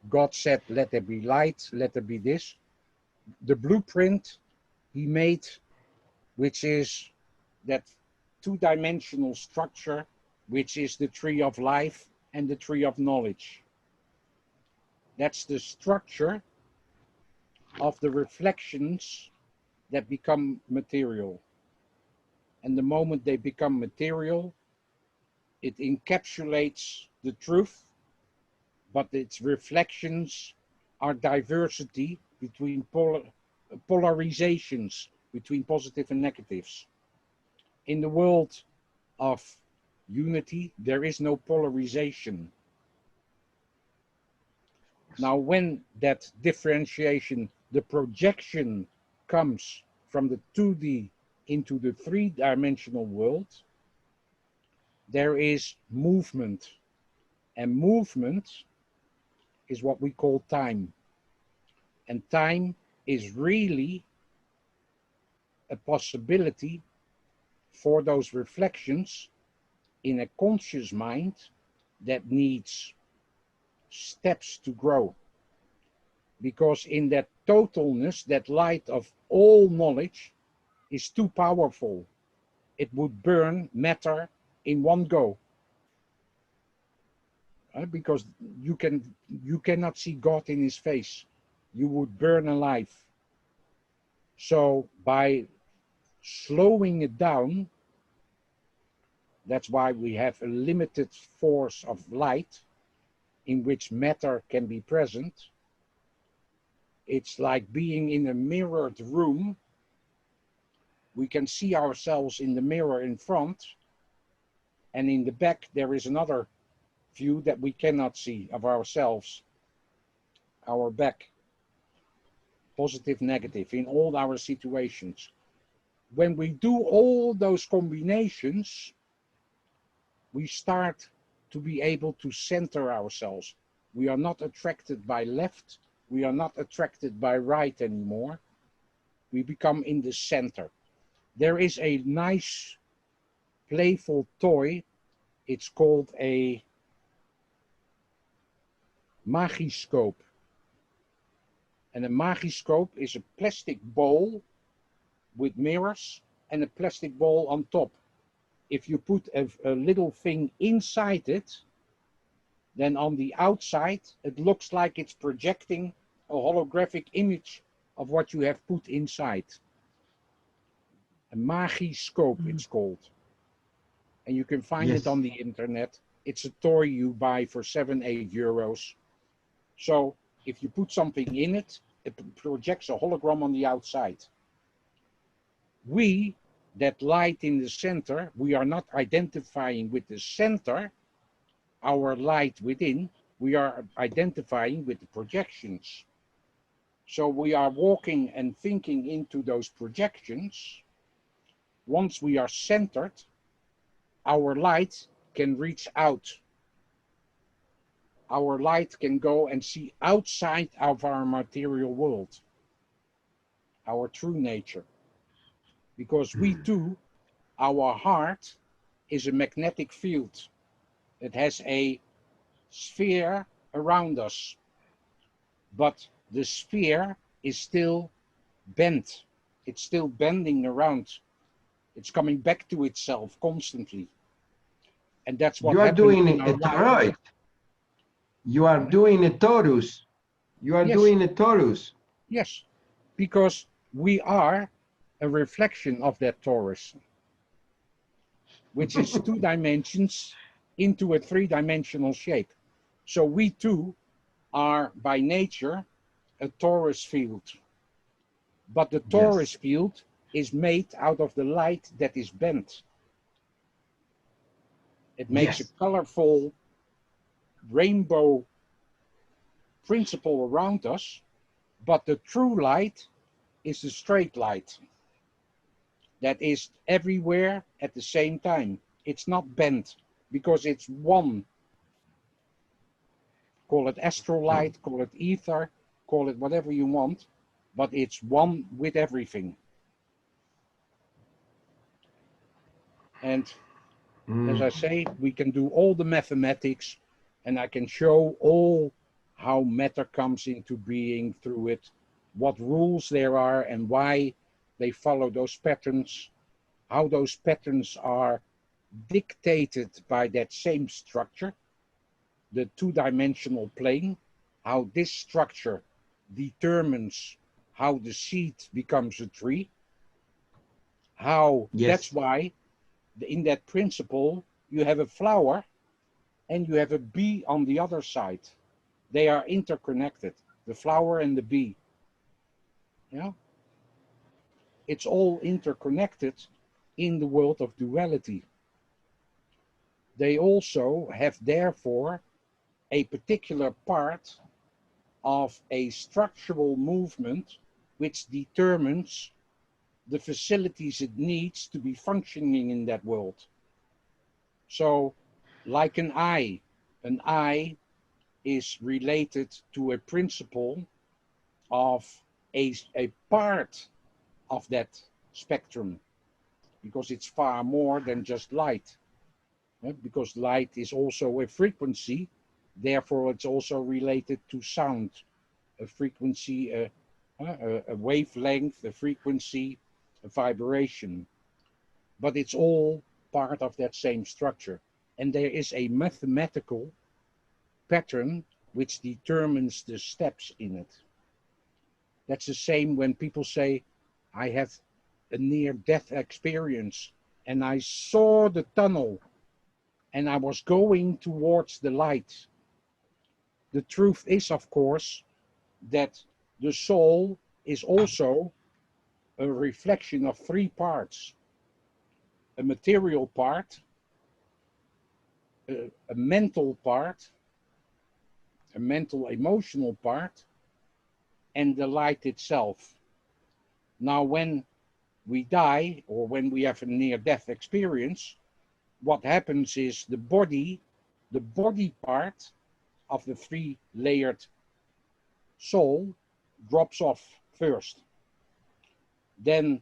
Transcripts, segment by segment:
God said, let there be light, let there be this. The blueprint he made, which is that two-dimensional structure, which is the tree of life and the tree of knowledge. That's the structure of the reflections that become material. And the moment they become material, it encapsulates the truth, but its reflections are diversity between polarizations, between positive and negatives. In the world of unity, there is no polarization. Now, when that differentiation, the projection comes from the 2D into the three-dimensional world, there is movement. And movement is what we call time. And time is really a possibility for those reflections in a conscious mind that needs steps to grow. Because in that totalness, that light of all knowledge is too powerful. It would burn matter in one go. Because you cannot see God in his face. You would burn alive. So by slowing it down, that's why we have a limited force of light in which matter can be present. It's like being in a mirrored room. We can see ourselves in the mirror in front, and in the back there is another view that we cannot see of ourselves, our back, positive, negative, in all our situations. When we do all those combinations, we start to be able to center ourselves. We are not attracted by left, we are not attracted by right anymore. We become in the center. There is a nice, playful toy. It's called a magiscope. And a magiscope is a plastic bowl with mirrors and a plastic ball on top. If you put a little thing inside it, then on the outside, it looks like it's projecting a holographic image of what you have put inside. A magiscope, it's called. And you can find it on the internet. It's a toy you buy for 7-8 euros. So if you put something in it, it projects a hologram on the outside. We, that light in the center, we are not identifying with the center, our light within, we are identifying with the projections. So we are walking and thinking into those projections. Once we are centered, our light can reach out. Our light can go and see outside of our material world, our true nature. Because we too, our heart is a magnetic field. It has a sphere around us, but the sphere is still bent. It's still bending around. It's coming back to itself constantly. And that's what happens in our life. You are doing it right. You are doing a torus. You are doing a torus. Yes, because we are a reflection of that torus, which is 2 dimensions into a 3-dimensional shape. So we too are by nature a torus field. But the torus field is made out of the light that is bent. It makes a colorful rainbow principle around us, but the true light is the straight light that is everywhere at the same time. It's not bent because it's one. Call it astral light, call it ether, call it whatever you want, but it's one with everything. And as I say, we can do all the mathematics, and I can show all how matter comes into being through it, what rules there are and why they follow those patterns, how those patterns are dictated by that same structure, the two-dimensional plane, how this structure determines how the seed becomes a tree, how that's why in that principle you have a flower and you have a bee on the other side. They are interconnected, the flower and the bee. Yeah, it's all interconnected in the world of duality. They also have therefore a particular part of a structural movement which determines the facilities it needs to be functioning in that world. So, like an eye is related to a principle of a part of that spectrum, because it's far more than just light. Because light is also a frequency, therefore it's also related to sound, a frequency, a wavelength, a frequency, a vibration. But it's all part of that same structure. And there is a mathematical pattern which determines the steps in it. That's the same when people say, I had a near-death experience and I saw the tunnel and I was going towards the light. The truth is, of course, that the soul is also a reflection of three parts. A material part, a mental part, a mental emotional part, and the light itself. Now, when we die or when we have a near-death experience, what happens is the body part of the three-layered soul drops off first. Then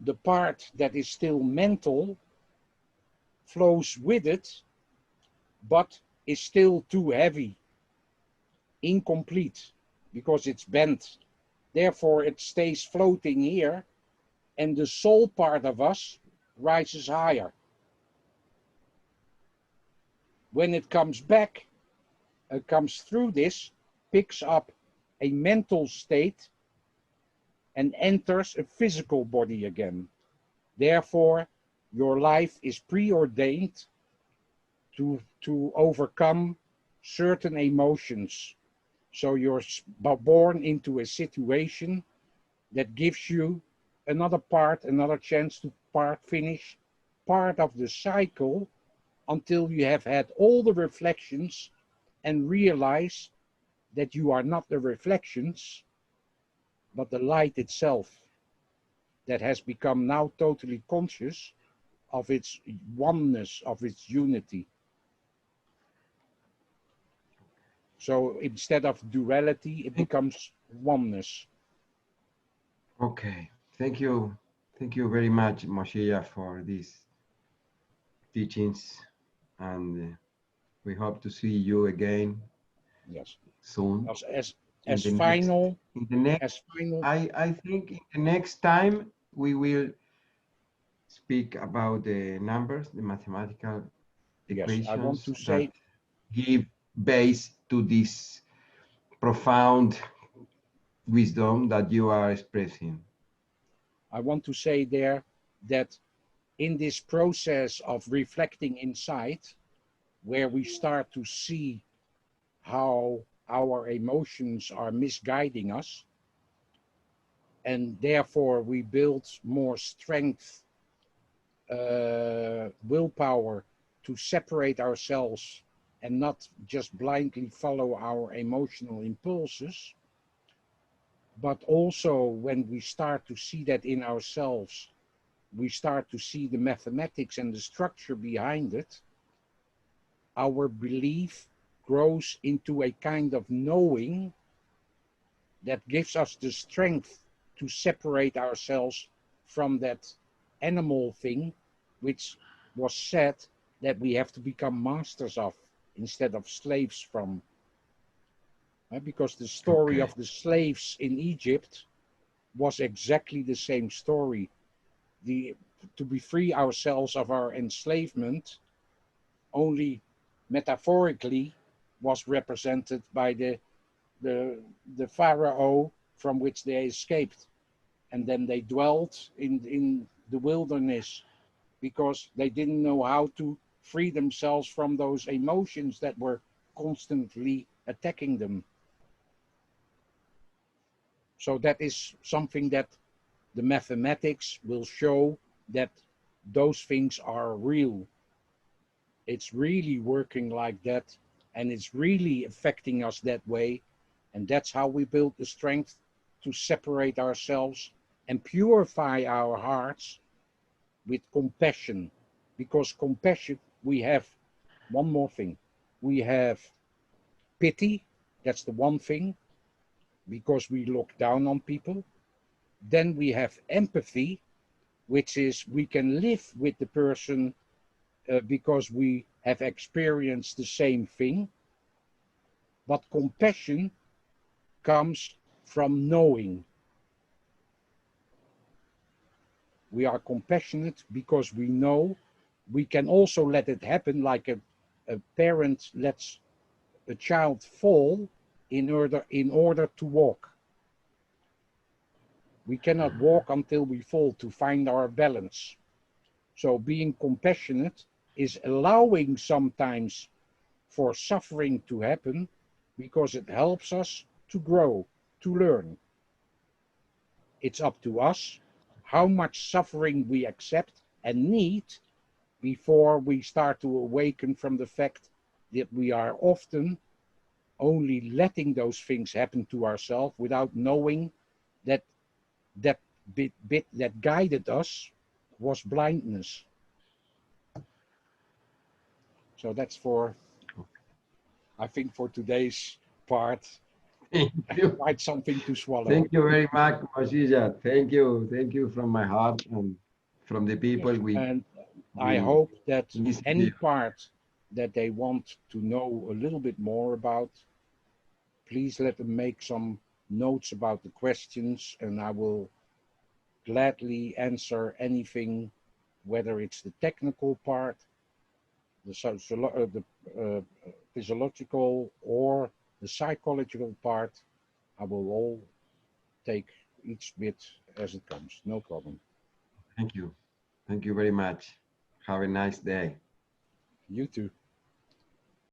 the part that is still mental flows with it, but is still too heavy, incomplete, because it's bent. Therefore, it stays floating here, and the soul part of us rises higher. When it comes back, it comes through this, picks up a mental state, and enters a physical body again. Therefore, your life is preordained to overcome certain emotions. So you're born into a situation that gives you another chance to finish part of the cycle until you have had all the reflections and realize that you are not the reflections, but the light itself that has become now totally conscious of its oneness, of its unity. So instead of duality, it becomes oneness. Okay, thank you. Thank you very much, Moshiya, for these teachings. And we hope to see you again. Yes. Soon. As final. I think in the next time we will speak about the numbers, the mathematical equations, I want to say, that give base to this profound wisdom that you are expressing. I want to say there that in this process of reflecting inside, where we start to see how our emotions are misguiding us, and therefore we build more strength, willpower to separate ourselves and not just blindly follow our emotional impulses. But also when we start to see that in ourselves, we start to see the mathematics and the structure behind it, our belief grows into a kind of knowing that gives us the strength to separate ourselves from that animal thing, which was said that we have to become masters of instead of slaves from. Because the story Okay. of the slaves in Egypt was exactly the same story. To be free ourselves of our enslavement only metaphorically was represented by the Pharaoh from which they escaped. And then they dwelt in the wilderness because they didn't know how to free themselves from those emotions that were constantly attacking them. So that is something that the mathematics will show, that those things are real. It's really working like that, and it's really affecting us that way. And that's how we build the strength to separate ourselves and purify our hearts with compassion. Because compassion, we have one more thing. We have pity, that's the one thing, because we look down on people. Then we have empathy, which is we can live with the person because we have experienced the same thing. But compassion comes from knowing. We are compassionate because we know. We can also let it happen, like a parent lets a child fall in order to walk. We cannot walk until we fall to find our balance. So being compassionate is allowing sometimes for suffering to happen because it helps us to grow, to learn. It's up to us how much suffering we accept and need before we start to awaken from the fact that we are often only letting those things happen to ourselves without knowing that that bit that guided us was blindness. So that's for, I think, for today's part, Thank you. quite something to swallow. Thank you very much, Moshiya. Thank you. Thank you from my heart and from the people And I we hope that listen to any you. part that they want to know a little bit more about, please let them make some notes about the questions, and I will gladly answer anything, whether it's the technical part, the physiological, or the psychological part. I will all take each bit as it comes. No problem. Thank you. Thank you very much. Have a nice day. You too.